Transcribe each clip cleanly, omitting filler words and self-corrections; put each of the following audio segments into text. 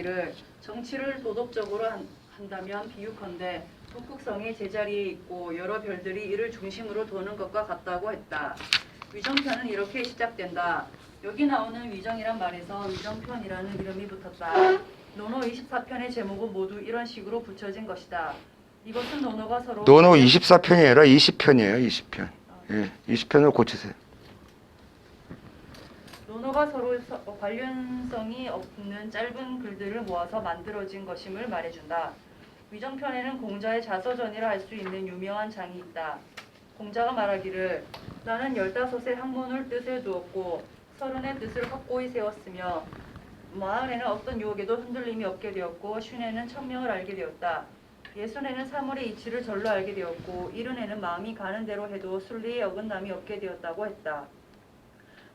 말하기를 정치를 도덕적으로 한다면 비유컨대 북극성이 제자리에 있고 여러 별들이 이를 중심으로 도는 것과 같다고 했다. 위정편은 이렇게 시작된다. 여기 나오는 위정이란 말에서 위정편이라는 이름이 붙었다. 논어 24편의 제목은 모두 이런 식으로 붙여진 것이다. 이것은 논어가 서로 논어 24편이 아니라 20편이에요. 20편. 예, 20편을 고치세요. 논어가 서로 관련성이 없는 짧은 글들을 모아서 만들어진 것임을 말해준다. 위정편에는 공자의 자서전이라 할 수 있는 유명한 장이 있다. 공자가 말하기를 나는 15의 학문을 뜻에 두었고 30의 뜻을 확고히 세웠으며 40에는 어떤 유혹에도 흔들림이 없게 되었고 50에는 천명을 알게 되었다. 60에는 사물의 이치를 절로 알게 되었고 70에는 마음이 가는 대로 해도 순리에 어긋남이 없게 되었다고 했다.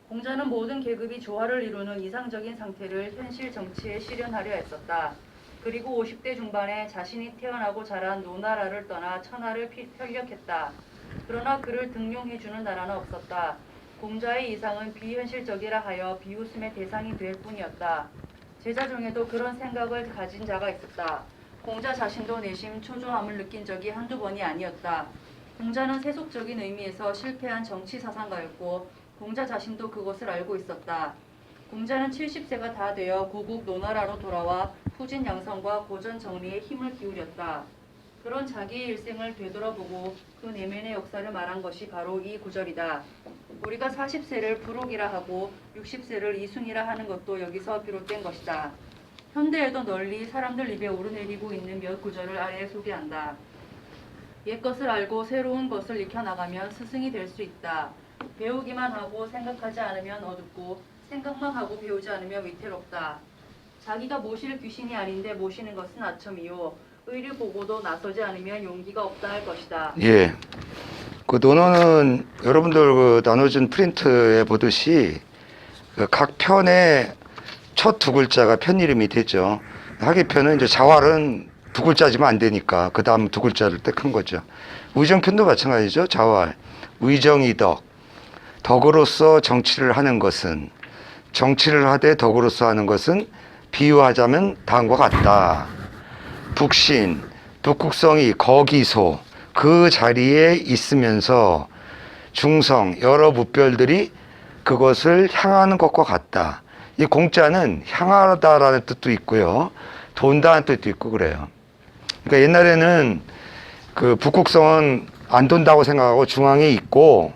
공자는 모든 계급이 조화를 이루는 이상적인 상태를 현실 정치에 실현하려 했었다. 그리고 50대 중반에 자신이 태어나고 자란 노나라를 떠나 천하를 편력했다. 그러나 그를 등용해주는 나라는 없었다. 공자의 이상은 비현실적이라 하여 비웃음의 대상이 될 뿐이었다. 제자 중에도 그런 생각을 가진 자가 있었다. 공자 자신도 내심 초조함을 느낀 적이 한두 번이 아니었다. 공자는 세속적인 의미에서 실패한 정치 사상가였고 공자 자신도 그것을 알고 있었다. 공자는 70세가 다 되어 고국 노나라로 돌아와 후진 양성과 고전 정리에 힘을 기울였다. 그런 자기의 일생을 되돌아보고 그 내면의 역사를 말한 것이 바로 이 구절이다. 우리가 40세를 부록이라 하고 60세를 이순이라 하는 것도 여기서 비롯된 것이다. 현대에도 널리 사람들 입에 오르내리고 있는 몇 구절을 아래에 소개한다. 옛 것을 알고 새로운 것을 익혀나가면 스승이 될 수 있다. 배우기만 하고 생각하지 않으면 어둡고 생각만 하고 배우지 않으면 위태롭다. 자기가 모실 귀신이 아닌데 모시는 것은 아첨이요. 의를 보고도 나서지 않으면 용기가 없다 할 것이다. 예. 그 논어는 여러분들 그 나눠준 프린트에 보듯이 그 각 편의 첫 두 글자가 편 이름이 되죠. 하기편은 이제 자활은 두 글자지만 안 되니까 그 다음 두 글자를 떼큰 거죠. 의정편도 마찬가지죠. 자활, 의정이덕, 덕으로서 정치를 하는 것은, 정치를 하되 덕으로서 하는 것은 비유하자면 다음과 같다. 북신, 북극성이 거기서 그 자리에 있으면서 중성, 여러 무별들이 그것을 향하는 것과 같다. 이 공자는 향하다라는 뜻도 있고요. 돈다는 뜻도 있고 그래요. 그러니까 옛날에는 그 북극성은 안 돈다고 생각하고 중앙에 있고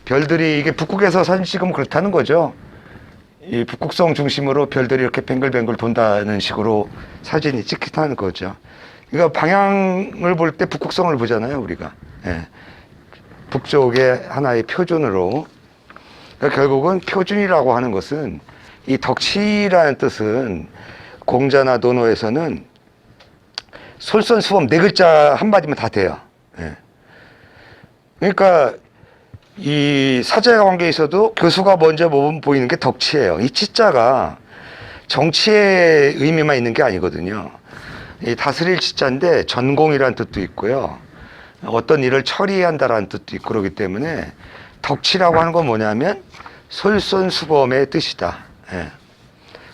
별들이 이게 북극에서 사진 찍으면 그렇다는 거죠. 이 북극성 중심으로 별들이 이렇게 뱅글뱅글 돈다는 식으로 사진이 찍히다는 거죠. 그러니까 방향을 볼 때 북극성을 보잖아요, 우리가. 예. 북쪽의 하나의 표준으로. 그러니까 결국은 표준이라고 하는 것은 이 덕치라는 뜻은 공자나 논어에서는 솔선수범 네 글자 한마디면 다 돼요. 예. 그러니까 이 사제 관계에서도 교수가 먼저 보이는 게 덕치예요. 이 치자가 정치의 의미만 있는 게 아니거든요. 이 다스릴 치자인데 전공이라는 뜻도 있고요. 어떤 일을 처리한다라는 뜻도 있고 그러기 때문에 덕치라고 하는 건 뭐냐면 솔선수범의 뜻이다. 예.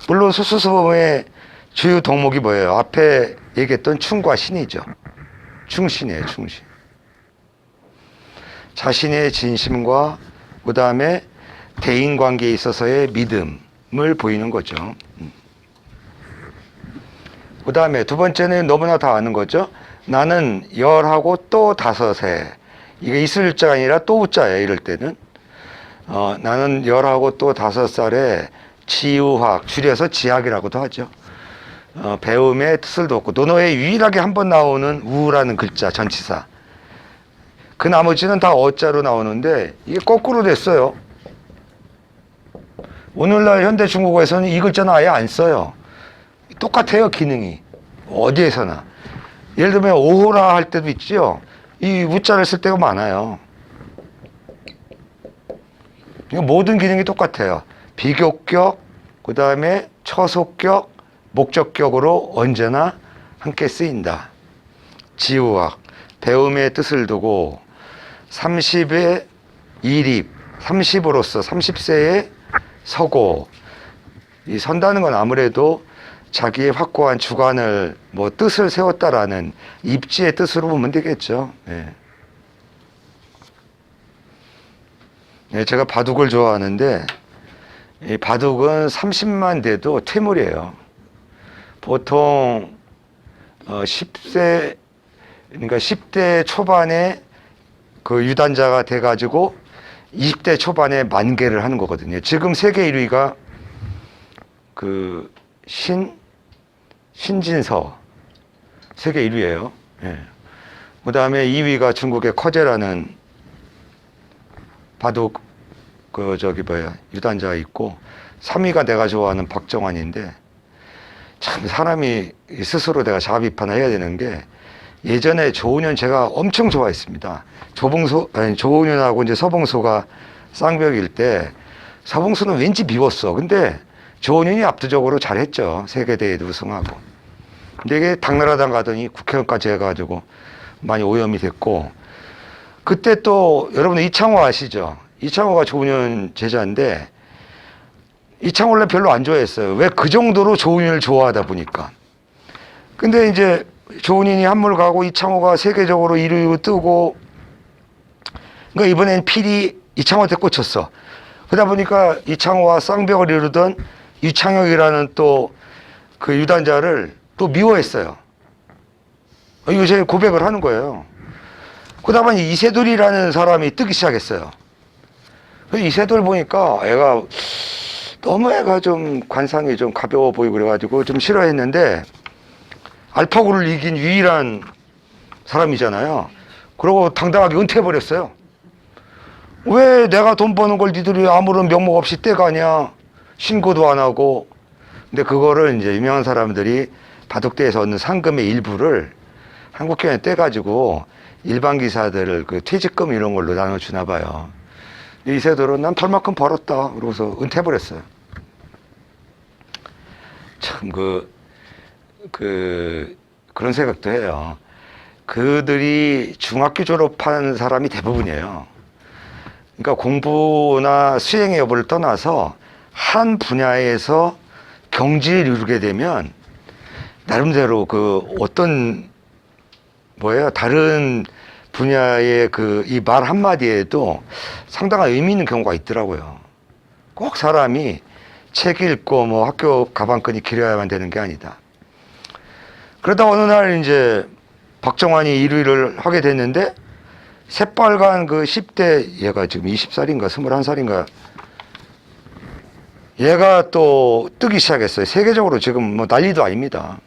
물론 솔선수범의 주요 덕목이 뭐예요? 앞에 얘기했던 충과 신이죠. 충신이에요, 충신. 자신의 진심과 그 다음에 대인관계에 있어서의 믿음을 보이는 거죠. 그 다음에 두 번째는 너무나 다 아는 거죠. 나는 열하고 또 다섯에, 이게 있을 자가 아니라 또 우자예요, 이럴 때는. 나는 열하고 또 5살에 지우학, 줄여서 지학이라고도 하죠. 배움의 뜻을 뒀고, 논어에 유일하게 한 번 나오는 우라는 글자, 전치사. 그 나머지는 다 어자로 나오는데 이게 거꾸로 됐어요. 오늘날 현대 중국어에서는 이 글자는 아예 안 써요. 똑같아요, 기능이. 어디에서나. 예를 들면 오호라 할 때도 있죠. 이 우자를 쓸 때가 많아요. 모든 기능이 똑같아요. 비교격, 그 다음에 처속격, 목적격으로 언제나 함께 쓰인다. 지우학, 배움의 뜻을 두고 30의 이립, 30으로서 30세에 서고, 이 선다는 건 아무래도 자기의 확고한 주관을 뭐 뜻을 세웠다라는 입지의 뜻으로 보면 되겠죠. 예. 예, 제가 바둑을 좋아하는데 이 바둑은 30만 돼도 퇴물이에요. 보통 10세 그러니까 10대 초반에 그 유단자가 돼가지고 20대 초반에 만개를 하는 거거든요. 지금 세계 1위가 그 신진서 세계 1위예요. 예. 그 다음에 2위가 중국의 커제라는 바둑 유단자가 있고 3위가 내가 좋아하는 박정환인데 참 사람이 스스로 내가 자아 비판을 해야 되는 게 예전에 조은현 제가 엄청 좋아했습니다. 조은현하고 이제 서봉소가 쌍벽일 때 서봉소는 왠지 미웠어. 근데 조은현이 압도적으로 잘했죠. 세계대회도 우승하고. 근데 이게 당나라당 가더니 국회의원까지 해가지고 많이 오염이 됐고 그때 또 여러분 이창호 아시죠? 이창호가 조은현 제자인데 이창호 원래 별로 안 좋아했어요. 왜 그 정도로 조은현을 좋아하다 보니까. 근데 이제 조은현이 한물 가고 이창호가 세계적으로 1위로 뜨고 그러니까 이번엔 필이 이창호한테 꽂혔어. 그러다 보니까 이창호와 쌍벽을 이루던 유창혁이라는 또 그 유단자를 또 미워했어요. 요새 고백을 하는 거예요. 그러다 보니 이세돌이라는 사람이 뜨기 시작했어요. 그래서 이세돌 보니까 너무 애가 좀 관상이 좀 가벼워 보이고 그래가지고 좀 싫어했는데 알파고를 이긴 유일한 사람이잖아요. 그러고 당당하게 은퇴해버렸어요. 왜 내가 돈 버는 걸 니들이 아무런 명목 없이 떼가냐? 신고도 안 하고. 근데 그거를 이제 유명한 사람들이 바둑대에서 얻는 상금의 일부를 한국경에 떼가지고 일반 기사들을 그 퇴직금 이런 걸로 나눠주나 봐요. 이세돌은 난 벌만큼 벌었다. 그러고서 은퇴해버렸어요. 참 그런 생각도 해요. 그들이 중학교 졸업한 사람이 대부분이에요. 그러니까 공부나 수행의 여부를 떠나서 한 분야에서 경지를 이루게 되면 나름대로 다른 분야의 이 말 한마디에도 상당한 의미 있는 경우가 있더라고요. 꼭 사람이 책 읽고 뭐 학교 가방끈이 길어야만 되는 게 아니다. 그러다 어느 날 이제 박정환이 1위를 하게 됐는데 새빨간 그 10대 얘가 지금 20살인가 21살인가 얘가 또 뜨기 시작했어요. 세계적으로 지금 뭐 난리도 아닙니다.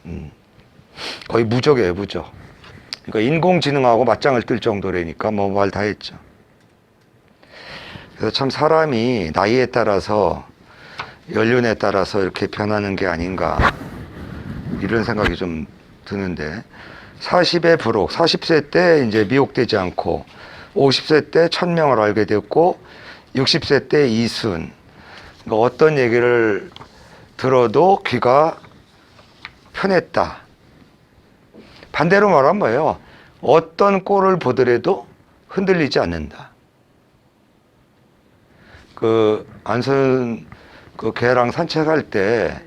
거의 무적이에요, 무적. 그러니까 인공지능하고 맞짱을 뜰 정도라니까 뭐 말 다 했죠. 그래서 참 사람이 나이에 따라서 연륜에 따라서 이렇게 변하는 게 아닌가 이런 생각이 좀 드는데 40의 부록, 40세 때 이제 미혹되지 않고 50세 때 천명을 알게 됐고 60세 때 이순. 그러니까 어떤 얘기를 들어도 귀가 편했다. 반대로 말하면 뭐예요? 어떤 꼴을 보더라도 흔들리지 않는다. 안선 개랑 산책할 때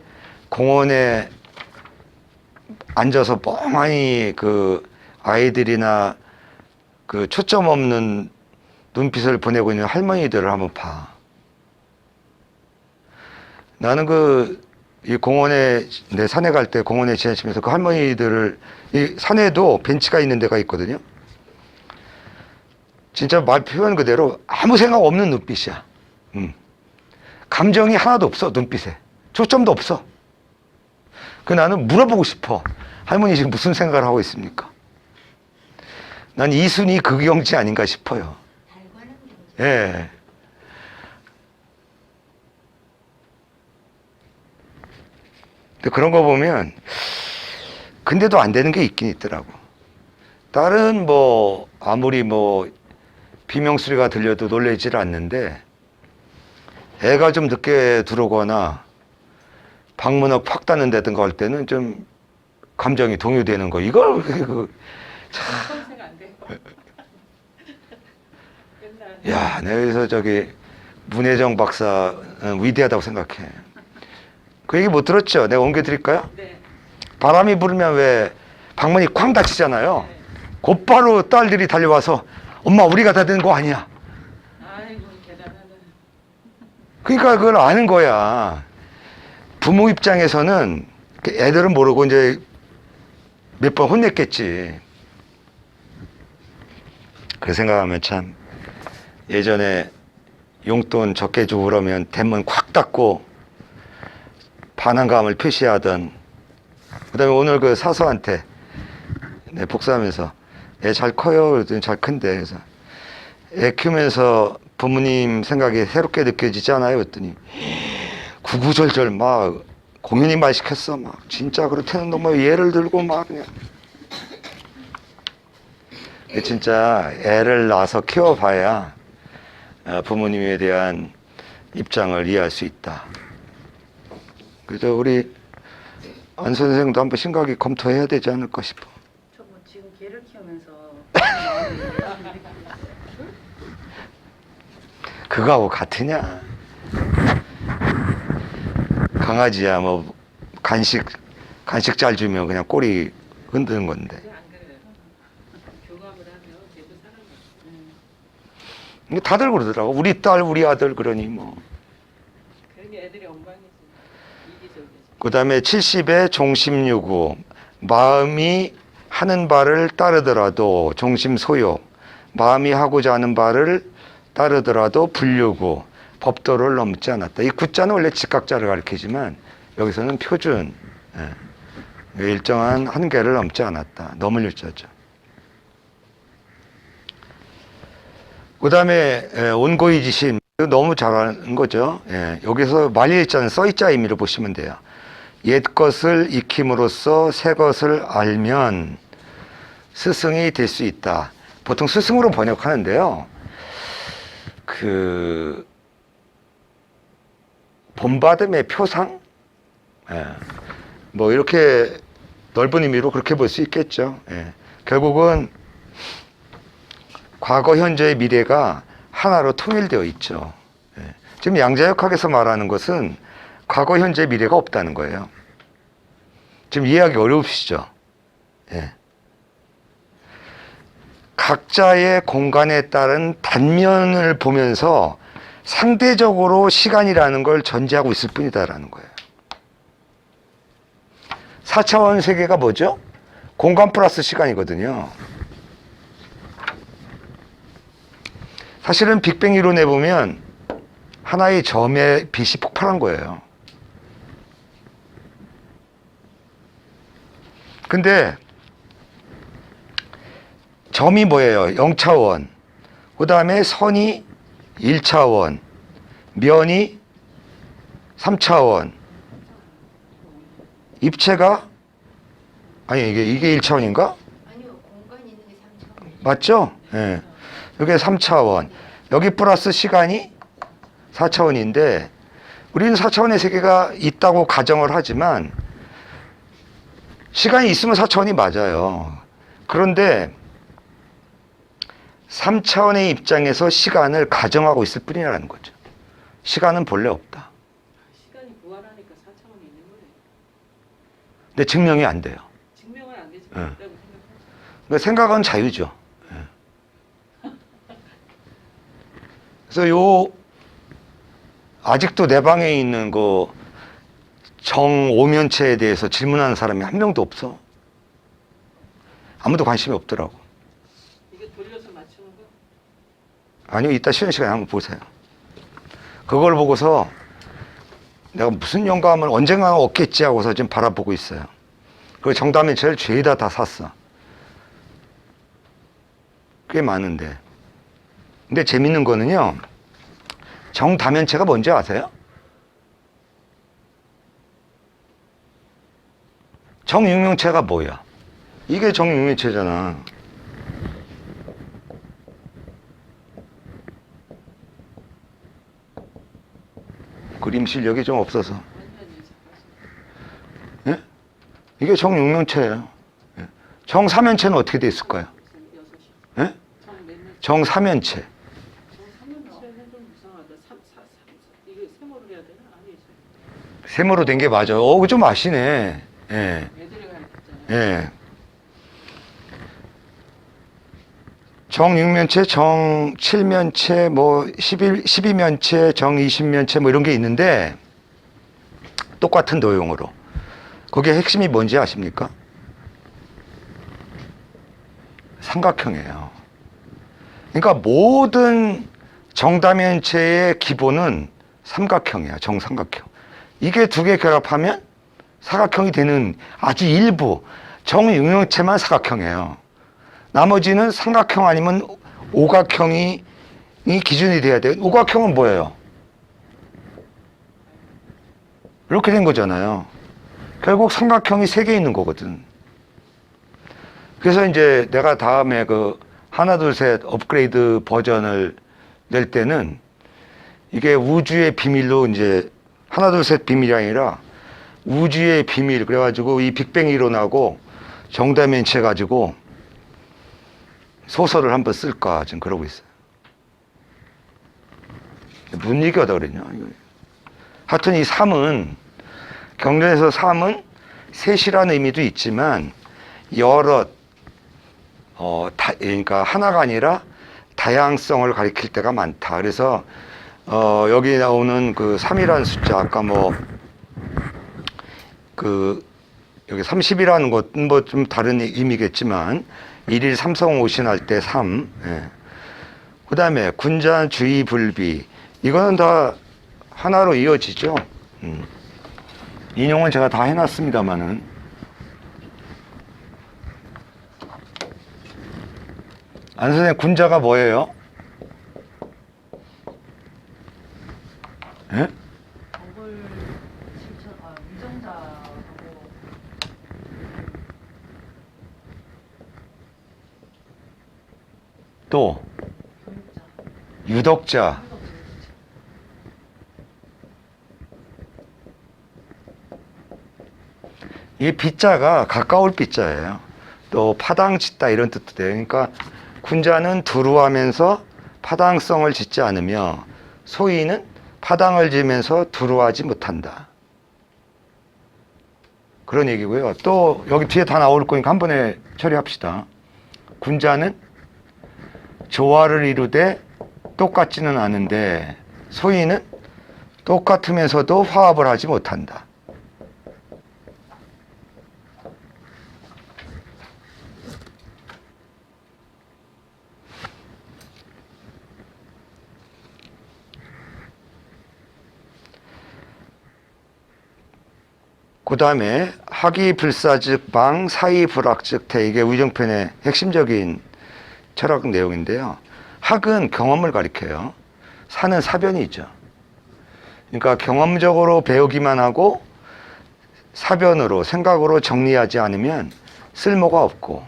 공원에 앉아서 멍하니 아이들이나 초점 없는 눈빛을 보내고 있는 할머니들을 한번 봐. 나는 이 공원에, 산에 갈 때 공원에 지나치면서 그 할머니들을, 이 산에도 벤치가 있는 데가 있거든요. 진짜 말 표현 그대로 아무 생각 없는 눈빛이야. 감정이 하나도 없어, 눈빛에. 초점도 없어. 나는 물어보고 싶어. 할머니 지금 무슨 생각을 하고 있습니까? 난 이순이 그 경지 아닌가 싶어요. 예. 근데 그런 거 보면, 근데도 안 되는 게 있긴 있더라고. 다른 아무리 비명소리가 들려도 놀라지를 않는데, 애가 좀 늦게 들어오거나, 방문을 팍 닫는다든가 할 때는 좀 감정이 동요되는 거. 이걸, 야, 내가 여기서 문혜정 박사 위대하다고 생각해. 그 얘기 못 들었죠? 내가 옮겨드릴까요? 네. 바람이 불으면 왜 방문이 쾅 닫히잖아요. 곧바로 딸들이 달려와서 엄마 우리가 닫은 거 아니야. 아이고 대단하다. 그러니까 그걸 아는 거야. 부모 입장에서는 애들은 모르고 이제 몇 번 혼냈겠지. 그 생각하면 참 예전에 용돈 적게 주고 그러면 대문 콱 닫고 반항감을 표시하던, 그다음에 오늘 그 사서한테 네, 복사하면서 애 잘 커요 그랬더니 잘 큰데, 그래서 애 키우면서 부모님 생각이 새롭게 느껴지지 않아요 그랬더니 구구절절 막 공연히 말 시켰어. 막 진짜 그렇다는 놈의 예를 들고 막 그냥. 진짜 애를 낳아서 키워봐야 부모님에 대한 입장을 이해할 수 있다. 그래서 우리 안 선생도 한번 심각히 검토해야 되지 않을까 싶어. 저 뭐 지금 개를 키우면서 그거하고 같으냐? 강아지야 뭐 간식 잘 주면 그냥 꼬리 흔드는 건데. 그게 안 그래요. 교감을 하면 걔도 사람이. 이게 다들 그러더라고. 우리 딸 우리 아들 그러니 뭐. 그러게 애들이 엉망이지. 이기적이지. 그 다음에 70에 종심유구, 마음이 하는 바를 따르더라도 종심 소요, 마음이 하고자 하는 바를 따르더라도 불유구, 법도를 넘지 않았다. 이 구자는 원래 직각자를 가리키지만 여기서는 표준, 일정한 한계를 넘지 않았다. 넘을 유자죠. 그 다음에 온고이지심, 너무 잘하는 거죠. 여기서 만리일자는 써있자 의미를 보시면 돼요. 옛 것을 익힘으로써 새 것을 알면 스승이 될 수 있다. 보통 스승으로 번역하는데요. 그 본받음의 표상? 뭐 이렇게 넓은 의미로 그렇게 볼 수 있겠죠. 결국은 과거, 현재의 미래가 하나로 통일되어 있죠. 지금 양자역학에서 말하는 것은 과거, 현재, 미래가 없다는 거예요. 지금 이해하기 어려우시죠? 각자의 공간에 따른 단면을 보면서 상대적으로 시간이라는 걸 전제하고 있을 뿐이다라는 거예요. 4차원 세계가 뭐죠? 공간 플러스 시간이거든요. 사실은 빅뱅 이론에 보면 하나의 점에 빛이 폭발한 거예요. 근데 점이 뭐예요? 0차원. 그 다음에 선이 1차원. 면이 3차원. 입체가 아니 이게 1차원인가? 아니요, 공간이 있는 게 3차원. 맞죠? 여기 3차원. 여기 플러스 시간이 4차원인데 우리는 4차원의 세계가 있다고 가정을 하지만 시간이 있으면 4차원이 맞아요. 그런데 3차원의 입장에서 시간을 가정하고 있을 뿐이라는 거죠. 시간은 본래 없다. 시간이 부활하니까 4차원이 있는 거예요. 근데 증명이 안 돼요. 증명은 안 되지만 있다고 생각하죠. 그러니까 생각은 자유죠. 그래서 요 아직도 내 방에 있는 그 정오면체에 대해서 질문하는 사람이 한 명도 없어. 아무도 관심이 없더라고. 이게 돌려서 맞추는 거? 아니요, 이따 쉬는 시간에 한번 보세요. 그걸 보고서 내가 무슨 영감을 언젠가 얻겠지 하고서 지금 바라보고 있어요. 그 정다면체를 죄다 다 샀어. 꽤 많은데. 근데 재밌는 거는요, 정다면체가 뭔지 아세요? 정육면체가 뭐야? 이게 정육면체잖아. 그림 실력이 좀 없어서. 예? 이게 정육면체예요. 예. 정사면체는 어떻게 돼 있을까요? 6시. 예? 정몇 년? 정사면체. 정 3년째는 좀 이상하다. 이게 세모를 해야 되나? 아니지. 세모로 된 게 맞아요. 그거 좀 아시네. 예. 애들이 가르쳤잖아요. 예. 정6면체, 정7면체, 뭐 12면체, 정20면체 뭐 이런 게 있는데 똑같은 도형으로. 거기에 핵심이 뭔지 아십니까? 삼각형이에요. 그러니까 모든 정다면체의 기본은 삼각형이야. 정삼각형. 이게 두 개 결합하면 사각형이 되는 아주 일부 정육면체만 사각형이에요. 나머지는 삼각형 아니면 오각형이 기준이 돼야 돼요. 오각형은 뭐예요? 이렇게 된 거잖아요. 결국 삼각형이 세 개 있는 거거든. 그래서 이제 내가 다음에 그 하나 둘 셋 업그레이드 버전을 낼 때는 이게 우주의 비밀로 이제 하나 둘 셋 비밀이 아니라 우주의 비밀 그래가지고 이 빅뱅 이론하고 정다면체 가지고 소설을 한번 쓸까 지금 그러고 있어요. 무슨 얘기하다 그랬냐 이거. 하여튼 이 3은 경전에서 3은 셋이라는 의미도 있지만 여럿 그러니까 하나가 아니라 다양성을 가리킬 때가 많다. 그래서 여기 나오는 그 3이라는 숫자 아까 여기 30이라는 것은 뭐 좀 다른 의미겠지만 1일 삼성오신 할 때 3. 예. 그 다음에 군자 주의 불비 이거는 다 하나로 이어지죠. 인용은 제가 다 해놨습니다만은 안 선생님 군자가 뭐예요? 예? 덕을 위정자하고 또 교육자, 유덕자 이 비자가 가까울 비자예요. 또 파당 짓다 이런 뜻도 돼요. 그러니까 군자는 두루하면서 파당성을 짓지 않으며 소위는 파당을 지면서 두루하지 못한다. 그런 얘기고요. 또 여기 뒤에 다 나올 거니까 한 번에 처리합시다. 군자는 조화를 이루되 똑같지는 않은데 소위는 똑같으면서도 화합을 하지 못한다. 그 다음에 학이 불사즉 방, 사이 불학즉 태 이게 위정편의 핵심적인 철학 내용인데요. 학은 경험을 가리켜요. 사는 사변이죠. 그러니까 경험적으로 배우기만 하고 사변으로 생각으로 정리하지 않으면 쓸모가 없고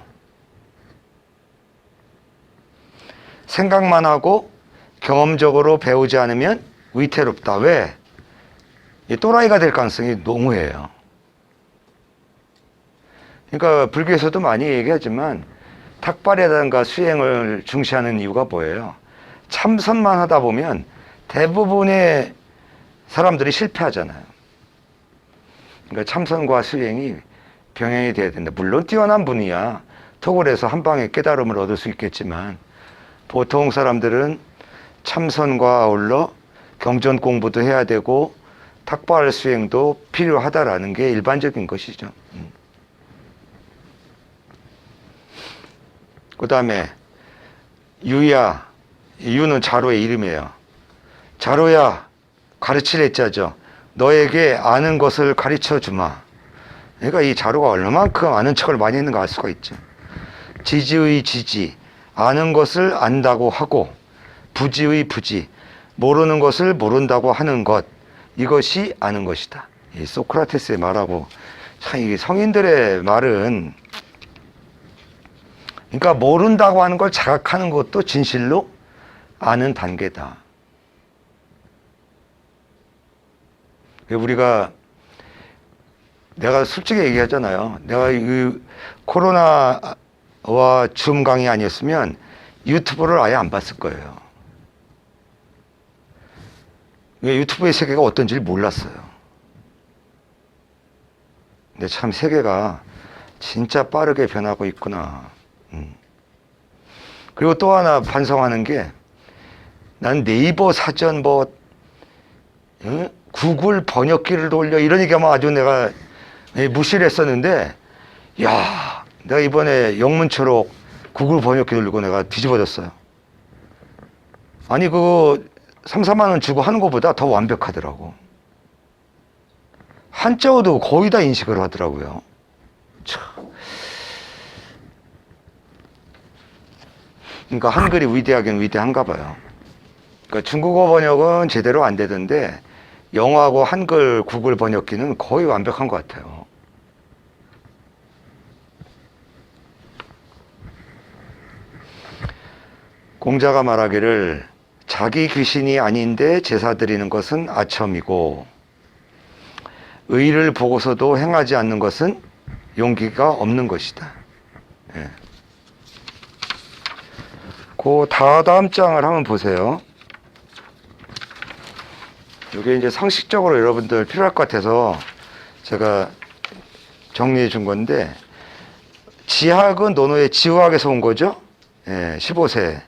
생각만 하고 경험적으로 배우지 않으면 위태롭다. 왜? 이 또라이가 될 가능성이 농후해요. 그러니까 불교에서도 많이 얘기하지만 탁발이라든가 수행을 중시하는 이유가 뭐예요? 참선만 하다 보면 대부분의 사람들이 실패하잖아요. 그러니까 참선과 수행이 병행이 돼야 된다. 물론 뛰어난 분이야 톡을 해서 한 방에 깨달음을 얻을 수 있겠지만 보통 사람들은 참선과 아울러 경전 공부도 해야 되고 탁발 수행도 필요하다라는 게 일반적인 것이죠. 그 다음에 유야, 유는 자로의 이름이에요. 자로야, 가르칠 애자죠. 너에게 아는 것을 가르쳐 주마. 그러니까 이 자로가 얼마만큼 아는 척을 많이 했는가 알 수가 있죠. 지지의 지지, 아는 것을 안다고 하고 부지의 부지, 모르는 것을 모른다고 하는 것, 이것이 아는 것이다. 이 소크라테스의 말하고 참 이게 성인들의 말은 그러니까 모른다고 하는 걸 자각하는 것도 진실로 아는 단계다. 우리가 내가 솔직히 얘기하잖아요. 내가 이 코로나와 줌 강의 아니었으면 유튜브를 아예 안 봤을 거예요. 유튜브의 세계가 어떤지를 몰랐어요. 근데 참 세계가 진짜 빠르게 변하고 있구나. 그리고 또 하나 반성하는 게, 난 네이버 사전 뭐 구글 번역기를 돌려 이런 얘기하면 아주 내가 무시를 했었는데, 야, 내가 이번에 영문초록 구글 번역기 돌리고 내가 뒤집어졌어요. 아니 그거 3, 4만 원 주고 하는 것보다 더 완벽하더라고. 한자어도 거의 다 인식을 하더라고요. 참. 그러니까 한글이 위대하긴 위대한가 봐요. 그러니까 중국어 번역은 제대로 안 되던데 영어하고 한글 구글 번역기는 거의 완벽한 것 같아요. 공자가 말하기를 자기 귀신이 아닌데 제사 드리는 것은 아첨이고 의를 보고서도 행하지 않는 것은 용기가 없는 것이다. 예. 그 다음 장을 한번 보세요. 이게 이제 상식적으로 여러분들 필요할 것 같아서 제가 정리해 준 건데, 지학은 논어의 지우학에서 온 거죠. 예, 15세.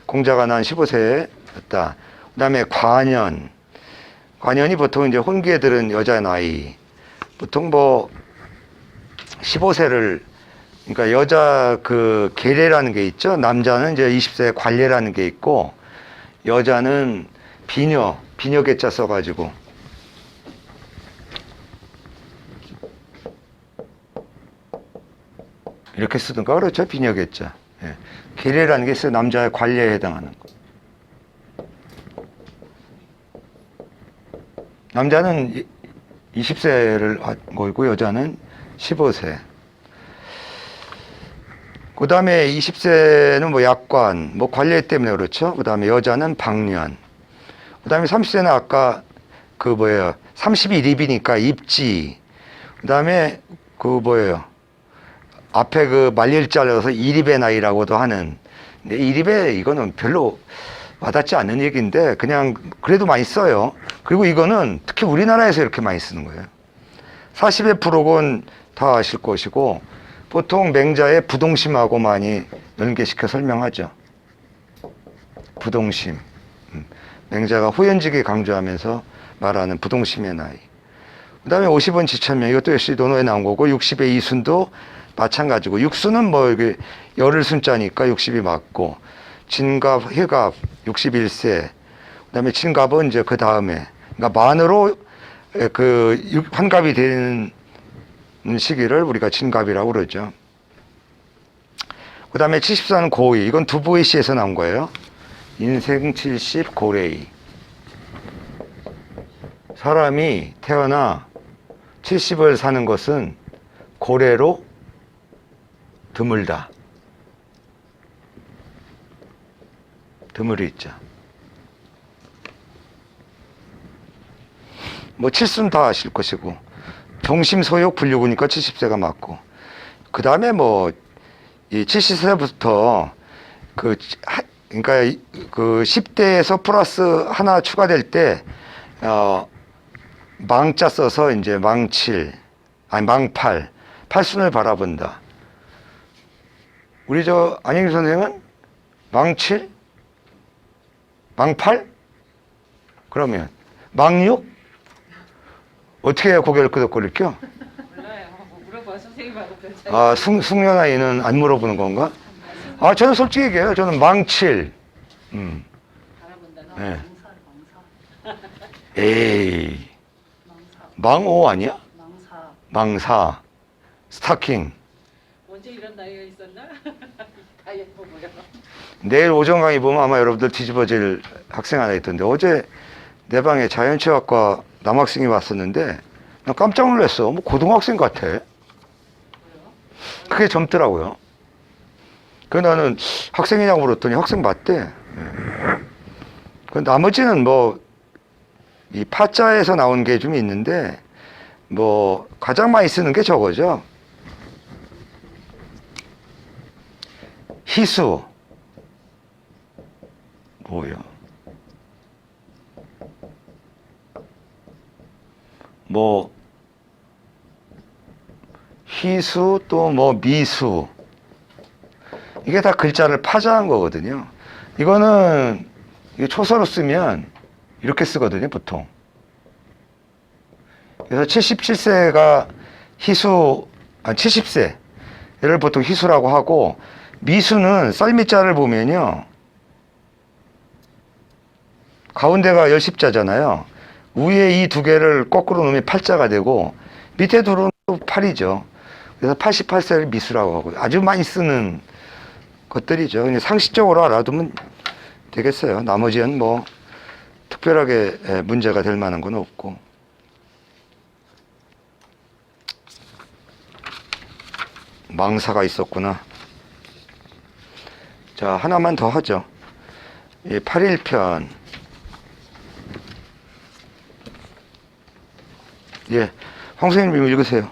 공자가 난 15세였다. 그 다음에 관연. 관연이 보통 이제 혼귀에 들은 여자 나이. 보통 뭐 15세를, 그러니까 여자 그 계례라는 게 있죠. 남자는 이제 20세 관례라는 게 있고, 여자는 비녀계자 써가지고 이렇게 쓰든가 그렇죠. 비녀계자. 예. 계례라는 게 있어요. 남자의 관례에 해당하는 거. 남자는 20세를 걸고 여자는 15세. 그 다음에 20세는 뭐 약관, 뭐 관례 때문에 그렇죠. 그 다음에 여자는 방년. 그 다음에 30세는 아까 그 뭐예요. 31입이니까 입지. 그 다음에 그 뭐예요. 앞에 그 말리를 잘라서 1입의 나이라고도 하는. 근데 1입에 이거는 별로 와닿지 않는 얘기인데 그냥 그래도 많이 써요. 그리고 이거는 특히 우리나라에서 이렇게 많이 쓰는 거예요. 40의 프록은 다 아실 것이고 보통 맹자의 부동심하고 많이 연계시켜 설명하죠. 부동심. 맹자가 호연지기 강조하면서 말하는 부동심의 나이. 그 다음에 50은 지천명. 이것도 역시 논어에 나온 거고 60의 이순도 마찬가지고 육수는 뭐 이게 열을 순자니까 60이 맞고 진갑, 회갑 61세. 그 다음에 진갑은 이제 그 다음에 그러니까 만으로 그 환갑이 되는 시기를 우리가 진갑이라고 그러죠. 그 다음에 74는 고의. 이건 두부의시에서 나온 거예요. 인생 70 고래이. 사람이 태어나 70을 사는 것은 고래로 드물다. 드물이 있죠. 뭐 칠순 다 아실 것이고 종심소욕 불육이니까 70세가 맞고 그 다음에 뭐 이 70세부터 그러니까 그 10대에서 플러스 하나 추가될 때 망자 써서 이제 망칠 아니 망팔 팔순을 바라본다. 우리 저 안영기 선생은 망칠 망팔 그러면 망육 어떻게 해야 고개를 끄덕거릴게요? 몰라요. 뭐 물어봐 선생님하고 별 차이. 아, 숙녀나이는 안 물어보는 건가? 아, 저는 솔직히 얘기해요. 저는 망칠. 바라본다. 네. 망사. 에이, 망사. 망오 아니야? 망사. 망사, 스타킹. 언제 이런 나이가 있었나? 다 예뻐 보여. 내일 오전 강의 보면 아마 여러분들 뒤집어질 학생 하나 있던데 어제 내 방에 자연체육과 남학생이 왔었는데 나 깜짝 놀랐어. 뭐 고등학생 같아. 그게 젊더라고요. 그래서 나는 학생이냐고 물었더니 학생 맞대. 그 나머지는 뭐 이 파자에서 나온 게 좀 있는데 뭐 가장 많이 쓰는 게 저거죠. 희수. 뭐요? 뭐 희수 또 뭐 미수 이게 다 글자를 파자한 거거든요. 이거는 이게 초서로 쓰면 이렇게 쓰거든요, 보통. 그래서 77세가 희수, 70세를 보통 희수라고 하고, 미수는 썰미자를 보면요, 가운데가 열십자잖아요. 위에 이 두 개를 거꾸로 놓으면 팔자가 되고, 밑에 둘은 또 8이죠. 그래서 88세를 미수라고 하고, 아주 많이 쓰는 것들이죠. 그냥 상식적으로 알아두면 되겠어요. 나머지는 뭐, 특별하게 문제가 될 만한 건 없고. 망사가 있었구나. 자, 하나만 더 하죠. 8일편. 예, 황 선생님 읽으세요.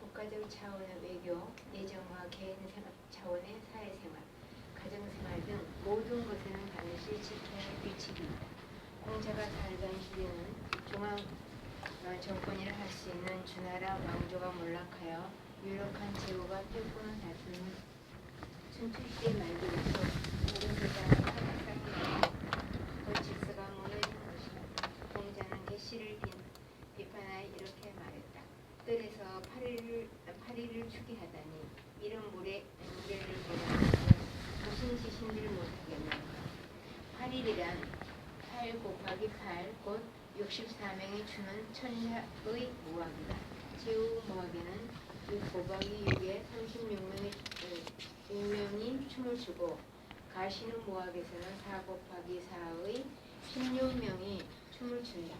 국가적 차원의 외교, 예정과 개인 차원의 사회생활, 가정생활 등 모든 것에는 반드시 지켜야 할 규칙입니다. 공자가 살던 시대는 중앙 정권이라 할 수 있는 주나라 왕조가 몰락하여 유력한 제후가 태풍을 다스리는 춘추시대 말기로서 모든 세상을 사각사각하고 질서가 무너진 것입니다. 공자는 계시를 비판하여 이렇게 말했다. 뜰에서 8일을 추기하다니 이런 무례를 보면 무슨 짓인지를 못하겠나. 8일이란 8 곱하기 8 곧 64명이 추는 천야의 무학이다. 제후 무학에는 6 곱하기 6에 36명이 춤을 추고 가시는 무학에서는 4 곱하기 4의 16명이 춤을 춘다.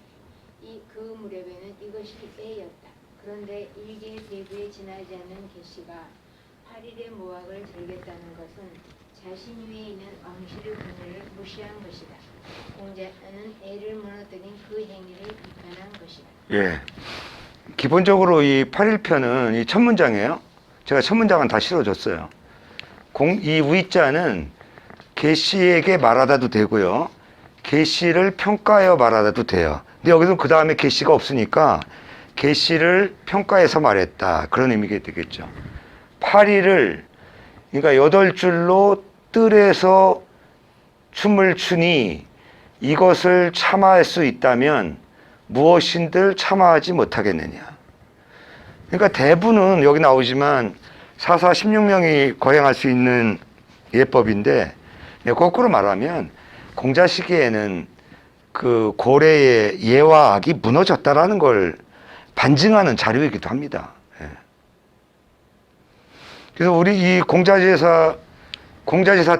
그 무렵에는 이것이 애였다. 그런데 일개 대부에 지나지 않는 계시가 8일의 무학을 즐겼다는 것은 자신 위에 있는 왕실의 분열을 무시한 것이다. 공자는 애를 무너뜨린 그 행위를 비판한 것이다. 예. 기본적으로 이 8일편은 이 첫 문장이에요. 제가 첫 문장은 다 실어줬어요. 이 위자는 계시에게 말하다도 되고요. 계시를 평가하여 말하다도 돼요. 근데 여기서 그 다음에 계시가 없으니까 계시를 평가해서 말했다. 그런 의미가 되겠죠. 8일을, 그러니까 8줄로 뜰에서 춤을 추니 이것을 참아할 수 있다면 무엇인들 참아하지 못하겠느냐. 그러니까 대부는 여기 나오지만 4사 16명이 거행할 수 있는 예법인데 거꾸로 말하면 공자 시기에는 그 고래의 예와 악이 무너졌다라는 걸 반증하는 자료이기도 합니다. 예. 그래서 우리 이 공자제사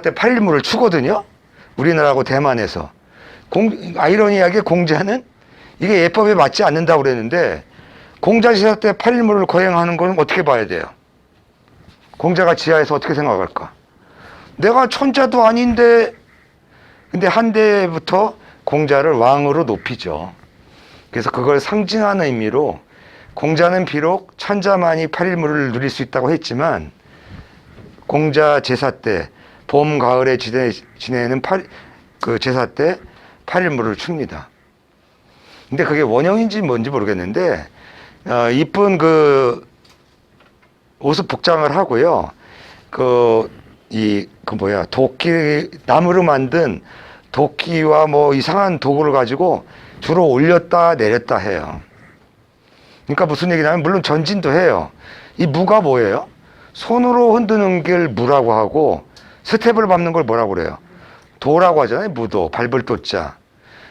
때 8일무를 추거든요. 우리나라하고 대만에서. 아이러니하게 공자는 이게 예법에 맞지 않는다고 그랬는데 공자제사 때 8일무를 거행하는 건 어떻게 봐야 돼요? 공자가 지하에서 어떻게 생각할까? 내가 천자도 아닌데, 근데 한때부터 공자를 왕으로 높이죠. 그래서 그걸 상징하는 의미로 공자는 비록 천자만이 8일무를 누릴 수 있다고 했지만 공자 제사 때 봄, 가을에 지내는 그 제사 때 8일무를 춥니다. 근데 그게 원형인지 뭔지 모르겠는데 이쁜 그 옷을 복장을 하고요. 도끼, 나무로 만든 도끼와 뭐 이상한 도구를 가지고 주로 올렸다 내렸다 해요. 그러니까 무슨 얘기냐면 물론 전진도 해요. 이 무가 뭐예요? 손으로 흔드는 걸 무라고 하고 스텝을 밟는 걸 뭐라고 그래요? 도라고 하잖아요. 무도, 밟을 도자.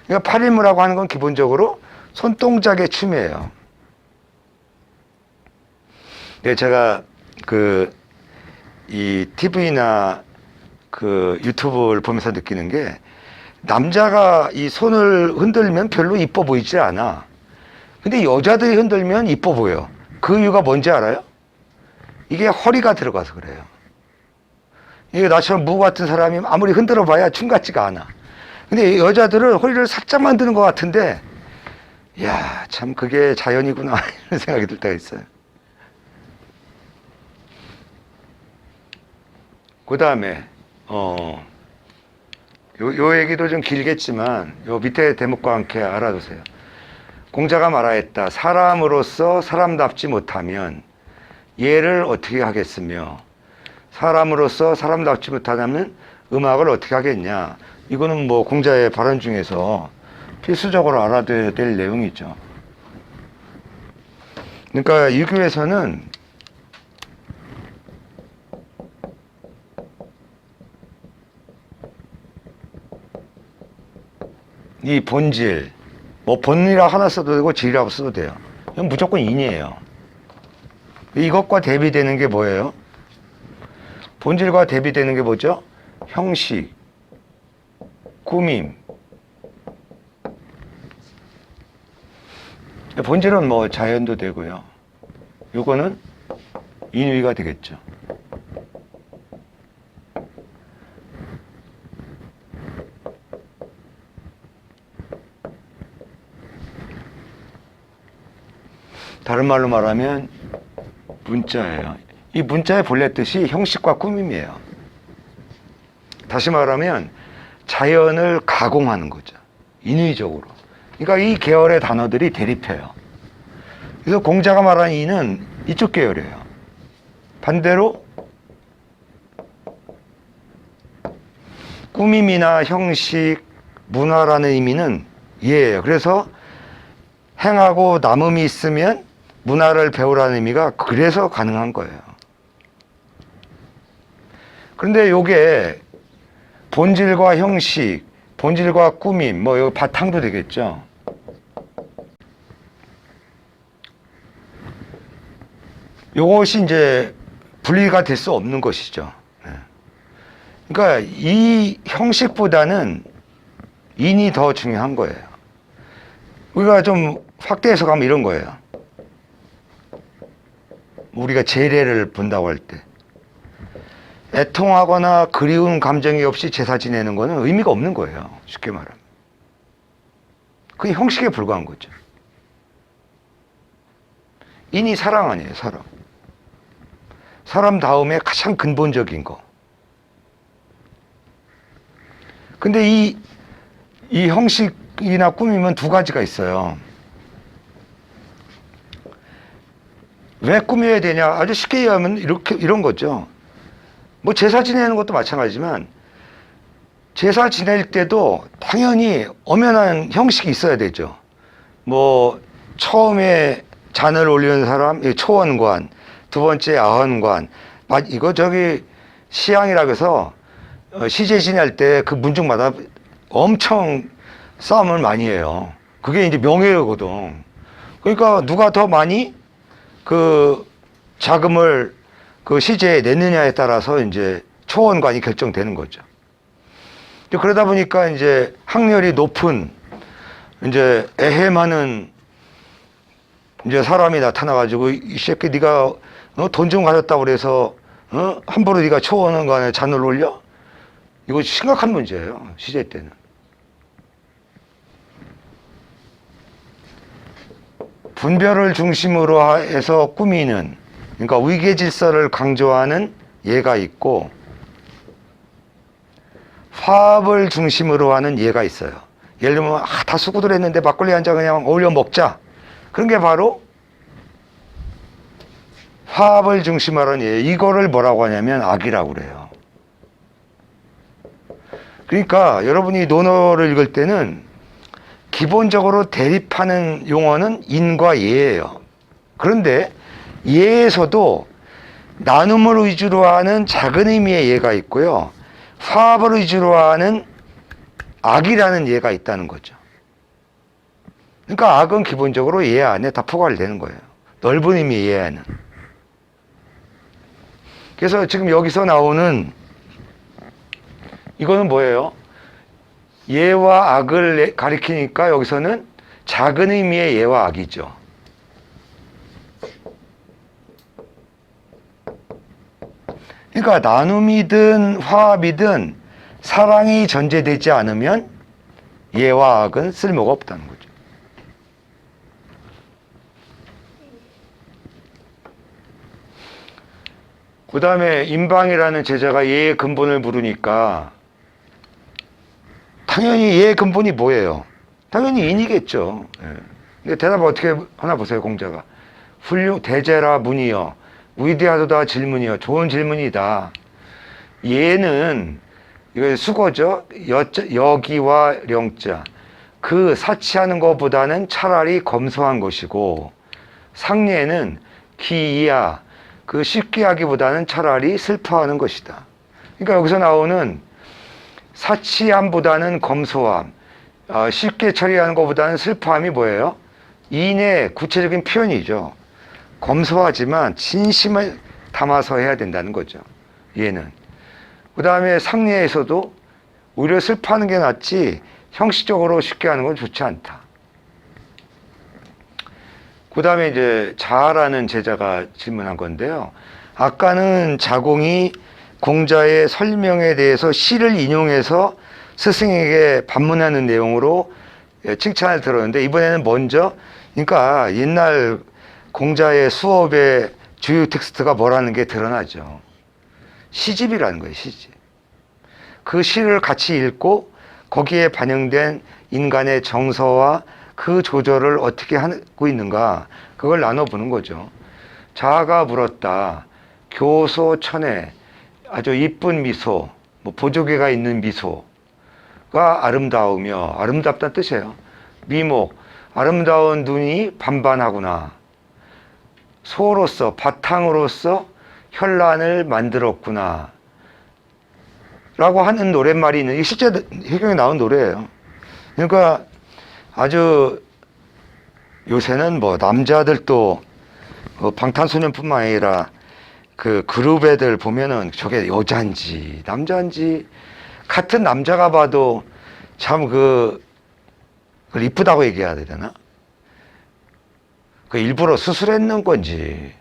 그러니까 8일무라고 하는 건 기본적으로 손동작의 춤이에요. 네, 제가 이 TV나 유튜브를 보면서 느끼는 게 남자가 이 손을 흔들면 별로 이뻐 보이지 않아. 근데 여자들이 흔들면 이뻐 보여. 그 이유가 뭔지 알아요? 이게 허리가 들어가서 그래요. 이게 나처럼 무 같은 사람이 아무리 흔들어 봐야 춤 같지가 않아. 근데 여자들은 허리를 살짝만 드는 것 같은데, 이야, 참 그게 자연이구나. 이런 생각이 들 때가 있어요. 그 다음에 요 얘기도 좀 길겠지만 요 밑에 대목과 함께 알아두세요. 공자가 말하였다. 사람으로서 사람답지 못하면 예를 어떻게 하겠으며 사람으로서 사람답지 못하다면 음악을 어떻게 하겠냐. 이거는 뭐 공자의 발언 중에서 필수적으로 알아둬야 될 내용이죠. 그러니까 유교에서는 이 본질, 뭐 본이라 하나 써도 되고 질이라고 써도 돼요. 이건 무조건 인이에요. 이것과 대비되는 게 뭐예요? 본질과 대비되는 게 뭐죠? 형식, 꾸밈. 본질은 뭐 자연도 되고요. 요거는 인위가 되겠죠. 다른 말로 말하면 문자예요. 이 문자의 본래 뜻이 형식과 꾸밈이에요. 다시 말하면 자연을 가공하는 거죠. 인위적으로. 그러니까 이 계열의 단어들이 대립해요. 그래서 공자가 말하는 이는 이쪽 계열이에요. 반대로 꾸밈이나 형식, 문화라는 의미는 이해예요. 그래서 행하고 남음이 있으면 문화를 배우라는 의미가 그래서 가능한 거예요. 그런데 요게 본질과 형식, 본질과 꾸밈, 뭐 여기 바탕도 되겠죠. 요것이 이제 분리가 될 수 없는 것이죠. 그러니까 이 형식보다는 인이 더 중요한 거예요. 우리가 좀 확대해서 가면 이런 거예요. 우리가 제례를 본다고 할 때 애통하거나 그리운 감정이 없이 제사 지내는 거는 의미가 없는 거예요. 쉽게 말하면. 그게 형식에 불과한 거죠. 인이 사랑 아니에요, 사랑. 사람 다음에 가장 근본적인 거. 근데 이 형식이나 꾸밈은 두 가지가 있어요. 왜 꾸며야 되냐? 아주 쉽게 얘기하면 이런 거죠. 뭐 제사 지내는 것도 마찬가지지만 제사 지낼 때도 당연히 엄연한 형식이 있어야 되죠. 뭐 처음에 잔을 올리는 사람, 초원관, 두 번째 아헌관, 이거 저기 시향이라고 해서 시제 지낼 때 그 문중마다 엄청 싸움을 많이 해요. 그게 이제 명예거든. 그러니까 누가 더 많이 그 자금을 그 시제에 냈느냐에 따라서 이제 초원관이 결정되는 거죠. 그러다 보니까 이제 학렬이 높은 이제 애해하는 이제 사람이 나타나가지고 이 새끼 네가 돈 좀 가졌다고 그래서 함부로 네가 초원관에 잔을 올려? 이거 심각한 문제예요. 시제 때는. 분별을 중심으로 해서 꾸미는, 그러니까 위계 질서를 강조하는 예가 있고 화합을 중심으로 하는 예가 있어요. 예를 들면 다 수고들 했는데 막걸리 한 잔 그냥 어울려 먹자. 그런 게 바로 화합을 중심으로 하는 예. 이거를 뭐라고 하냐면 악이라고 그래요. 그러니까 여러분이 논어를 읽을 때는 기본적으로 대립하는 용어는 인과 예예요. 그런데 예에서도 나눔을 위주로 하는 작은 의미의 예가 있고요. 화합을 위주로 하는 악이라는 예가 있다는 거죠. 그러니까 악은 기본적으로 예 안에 다 포괄되는 거예요. 넓은 의미의 예 안은. 그래서 지금 여기서 나오는 이거는 뭐예요? 예와 악을 가리키니까 여기서는 작은 의미의 예와 악이죠. 그러니까 나눔이든 화합이든 사랑이 전제되지 않으면 예와 악은 쓸모가 없다는 거죠. 그 다음에 인방이라는 제자가 예의 근본을 물으니까 당연히 예의 근본이 뭐예요? 당연히 인이겠죠. 예. 근데 대답을 어떻게 하나 보세요, 공자가. 대제라 문이여. 위대하도다 질문이여. 좋은 질문이다. 예는, 이거 수거죠. 여기와 령자. 그 사치하는 것보다는 차라리 검소한 것이고, 상례는 기이야. 그 쉽게 하기보다는 차라리 슬퍼하는 것이다. 그러니까 여기서 나오는 사치함보다는 검소함, 쉽게 처리하는 것보다는 슬퍼함이 뭐예요? 인의 구체적인 표현이죠. 검소하지만 진심을 담아서 해야 된다는 거죠. 얘는. 그 다음에 상례에서도 오히려 슬퍼하는 게 낫지 형식적으로 쉽게 하는 건 좋지 않다. 그 다음에 이제 자라는 제자가 질문한 건데요. 아까는 자공이 공자의 설명에 대해서 시를 인용해서 스승에게 반문하는 내용으로 칭찬을 들었는데, 이번에는 먼저, 그러니까 옛날 공자의 수업의 주요 텍스트가 뭐라는 게 드러나죠. 시집이라는 거예요, 시집. 그 시를 같이 읽고 거기에 반영된 인간의 정서와 그 조절을 어떻게 하고 있는가, 그걸 나눠보는 거죠. 자아가 물었다. 교소천에 아주 이쁜 미소, 뭐 보조개가 있는 미소가 아름다우며, 아름답다는 뜻이에요. 미목, 아름다운 눈이 반반하구나. 소로서, 바탕으로서 현란을 만들었구나. 라고 하는 노랫말이 있는, 이게 실제 해경에 나온 노래예요. 그러니까 아주 요새는 뭐 남자들도 방탄소년뿐만 아니라 그 그룹 애들 보면은 저게 여잔지 남잔지 같은 남자가 봐도 참 그걸 이쁘다고 얘기해야 되나? 그 일부러 수술했는 건지.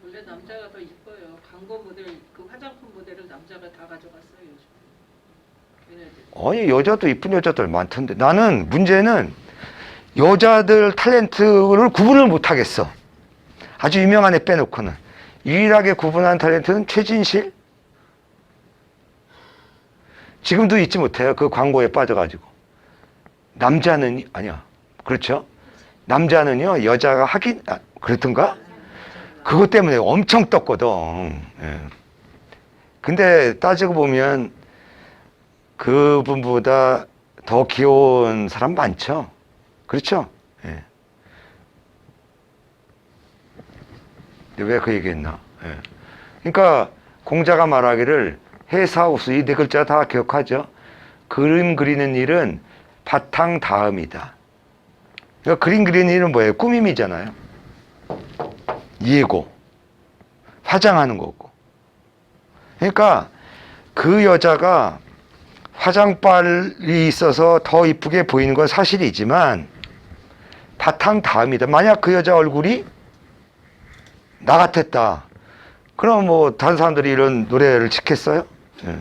원래 남자가 더 이뻐요. 광고 모델, 그 화장품 모델을 남자가 다 가져갔어요 요즘. 얘네들. 아니 여자도 이쁜 여자들 많던데, 나는 문제는 여자들 탤런트를 구분을 못 하겠어. 아주 유명한 애 빼놓고는. 유일하게 구분한 탤런트는 최진실? 지금도 잊지 못해요. 그 광고에 빠져가지고. 남자는, 아니야. 그렇죠? 남자는요, 여자가 하긴, 그랬던가? 그것 때문에 엄청 떴거든. 예. 근데 따지고 보면 그분보다 더 귀여운 사람 많죠? 그렇죠? 예. 왜 그 얘기했나? 예. 그러니까 공자가 말하기를 해사우수, 이 네 글자 다 기억하죠? 그림 그리는 일은 바탕 다음이다. 그러니까 그림 그리는 일은 뭐예요? 꾸밈이잖아요. 예고, 화장하는 거고. 그러니까 그 여자가 화장빨이 있어서 더 이쁘게 보이는 건 사실이지만 바탕 다음이다. 만약 그 여자 얼굴이 나 같았다. 그럼 뭐 다른 사람들이 이런 노래를 짓겠어요? 예.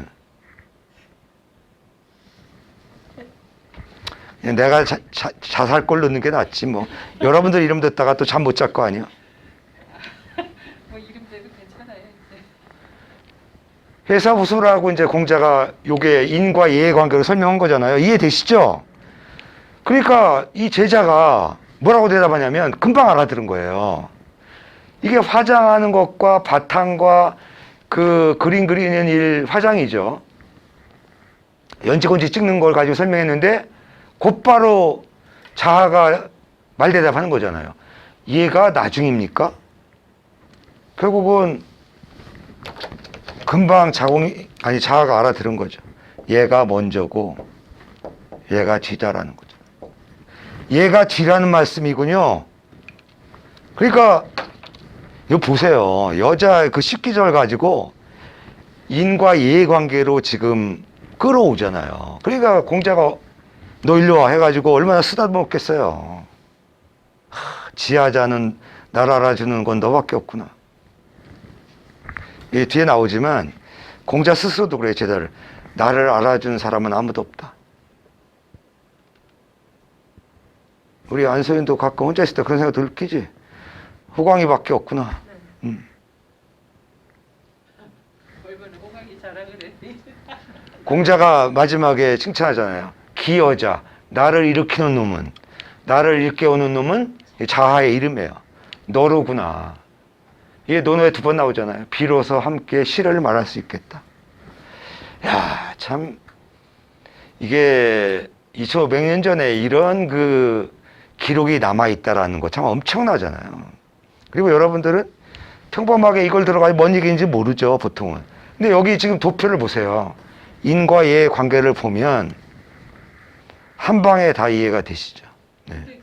내가 자살골 넣는 게 낫지 뭐. 여러분들 이름 듣다가 또 잠 못 잘 거 아니야? 뭐 이름 대도 괜찮아요. 이제. 회사 우수라고 이제 공자가 요게 인과 예의 관계를 설명한 거잖아요. 이해되시죠? 그러니까 이 제자가 뭐라고 대답하냐면 금방 알아들은 거예요. 이게 화장하는 것과 바탕과 그 그림 그리는 일, 화장이죠. 연지곤지 찍는 걸 가지고 설명했는데 곧바로 자아가 말대답하는 거잖아요. 얘가 나중입니까? 결국은 금방 자아가 알아들은 거죠. 얘가 먼저고 얘가 뒤다라는 거죠. 얘가 뒤라는 말씀이군요. 그러니까 이거 보세요. 여자 그 식기절 가지고 인과 예의 관계로 지금 끌어오잖아요. 그러니까 공자가 너 일로 와 해가지고 얼마나 쓰다먹겠어요. 지하자는 날 알아주는 건 너밖에 없구나. 이 뒤에 나오지만 공자 스스로도 그래요. 제자를. 나를 알아준 사람은 아무도 없다. 우리 안소연도 가끔 혼자 있을 때 그런 생각 들기지. 호광이밖에 없구나. 공자가 마지막에 칭찬하잖아요. 기여자, 나를 일으키는 놈은, 나를 일깨우는 놈은 자아의 이름이에요. 너로구나. 이게 논어에 2번 나오잖아요. 비로소 함께 시를 말할 수 있겠다. 야, 참 이게 2500년 전에 이런 그 기록이 남아있다라는 거 참 엄청나잖아요. 그리고 여러분들은 평범하게 이걸 들어가야 뭔 얘기인지 모르죠, 보통은. 근데 여기 지금 도표를 보세요. 인과 예의 관계를 보면 한 방에 다 이해가 되시죠. 네. 근데